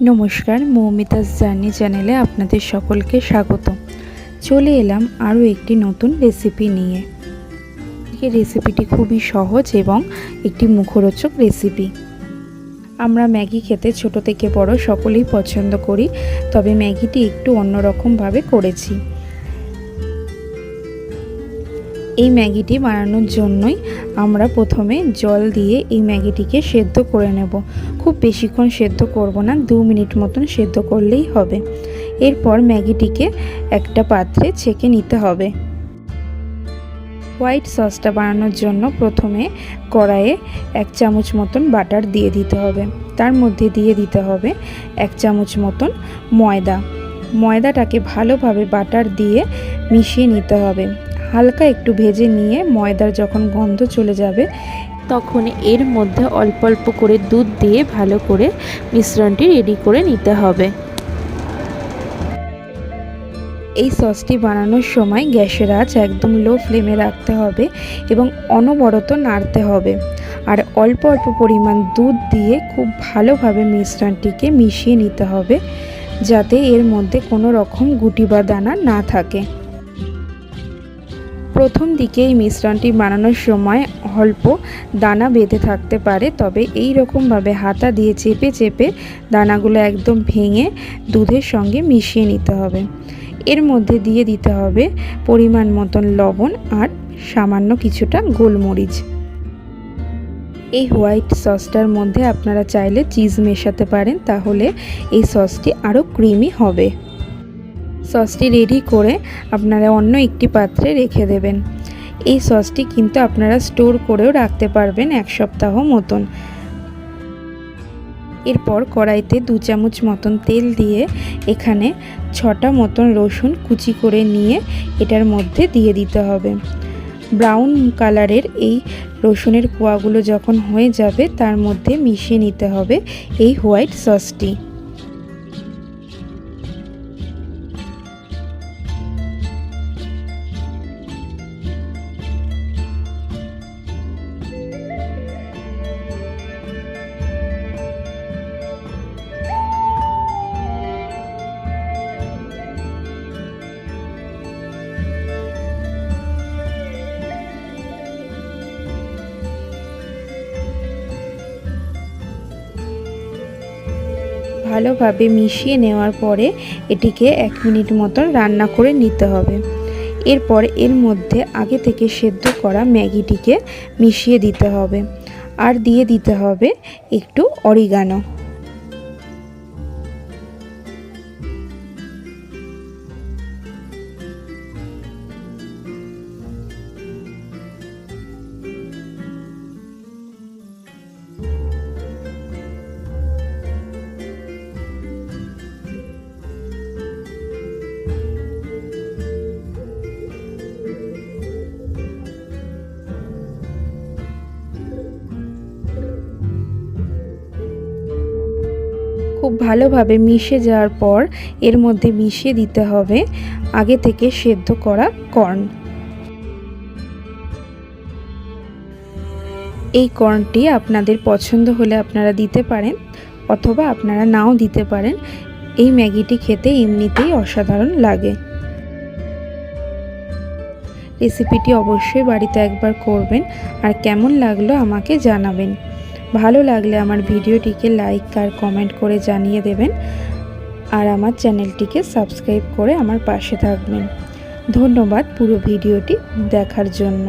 নমস্কার, মৌমিতাস জার্নি চ্যানেলে আপনাদের সকলকে স্বাগত। চলে এলাম আরও একটি নতুন রেসিপি নিয়ে। এই রেসিপিটি খুবই সহজ এবং একটি মুখরোচক রেসিপি। আমরা ম্যাগি খেতে ছোট থেকে বড় সকলেই পছন্দ করি, তবে ম্যাগিটি একটু অন্যরকমভাবে করেছি। এই ম্যাগিটি বানানোর জন্যই আমরা প্রথমে জল দিয়ে এই ম্যাগিটিকে সেদ্ধ করে নেব। খুব বেশিক্ষণ সেদ্ধ করব না, 2 মিনিট মতন সেদ্ধ করলেই হবে। এরপর ম্যাগিটিকে একটা পাত্রে ছেঁকে নিতে হবে। হোয়াইট সসটা বানানোর জন্য প্রথমে কড়াইয়ে 1 চামচ মতন বাটার দিয়ে দিতে হবে। তার মধ্যে দিয়ে দিতে হবে 1 চামচ মতন ময়দাটাকে ভালোভাবে বাটার দিয়ে মিশিয়ে নিতে হবে। হালকা একটু ভেজে নিয়ে ময়দার যখন গন্ধ চলে যাবে তখন এর মধ্যে অল্প অল্প করে দুধ দিয়ে ভালো করে মিশ্রণটি রেডি করে নিতে হবে। এই সসটি বানানোর সময় গ্যাসের আঁচ একদম লো ফ্লেমে রাখতে হবে এবং অনবরত নাড়তে হবে। আর অল্প অল্প পরিমাণ দুধ দিয়ে খুব ভালোভাবে মিশ্রণটিকে মিশিয়ে নিতে হবে, যাতে এর মধ্যে কোনো রকম গুটি বা দানা না থাকে। প্রথম দিকে এই মিশ্রণটি বানানোর সময় অল্প দানা বেঁধে থাকতে পারে, তবে এই রকমভাবে হাতা দিয়ে চেপে চেপে দানাগুলো একদম ভেঙে দুধের সঙ্গে মিশিয়ে নিতে হবে। এর মধ্যে দিয়ে দিতে হবে পরিমাণ মতন লবণ আর সামান্য কিছুটা গোলমরিচ। এই হোয়াইট সসটার মধ্যে আপনারা চাইলে চিজ মেশাতে পারেন, তাহলে এই সসটি আরও ক্রিমি হবে। সসটি রেডি করে আপনারা অন্য একটি পাত্রে রেখে দেবেন। এই সসটি কিন্তু আপনারা স্টোর করেও রাখতে পারবেন 1 সপ্তাহ মতন। এরপর কড়াইতে 2 চামচ মতন তেল দিয়ে এখানে 6টা মতন রসুন কুচি করে নিয়ে এটার মধ্যে দিয়ে দিতে হবে। ব্রাউন কালারের এই রসুনের কোয়াগুলো যখন হয়ে যাবে তার মধ্যে মিশিয়ে নিতে হবে এই হোয়াইট সসটি। ভালোভাবে মিশিয়ে নেওয়ার পরে এটিকে 1 মিনিট মতন রান্না করে নিতে হবে। এরপর এর মধ্যে আগে থেকে সেদ্ধ করা ম্যাগিটিকে মিশিয়ে দিতে হবে আর দিয়ে দিতে হবে একটু অরিগানো। খুব ভালোভাবে মিশে যাওয়ার পর এর মধ্যে মিশিয়ে দিতে হবে আগে থেকে সেদ্ধ করা কর্ন। এই কর্নটি আপনাদের পছন্দ হলে আপনারা দিতে পারেন, অথবা আপনারা নাও দিতে পারেন। এই ম্যাগিটি খেতে এমনিতেই অসাধারণ লাগে। রেসিপিটি অবশ্যই বাড়িতে একবার করবেন আর কেমন লাগলো আমাকে জানাবেন। ভালো লাগলে আমার ভিডিওটিকে লাইক আর কমেন্ট করে জানিয়ে দেবেন আর আমার চ্যানেলটিকে সাবস্ক্রাইব করে আমার পাশে থাকবেন। ধন্যবাদ পুরো ভিডিওটি দেখার জন্য।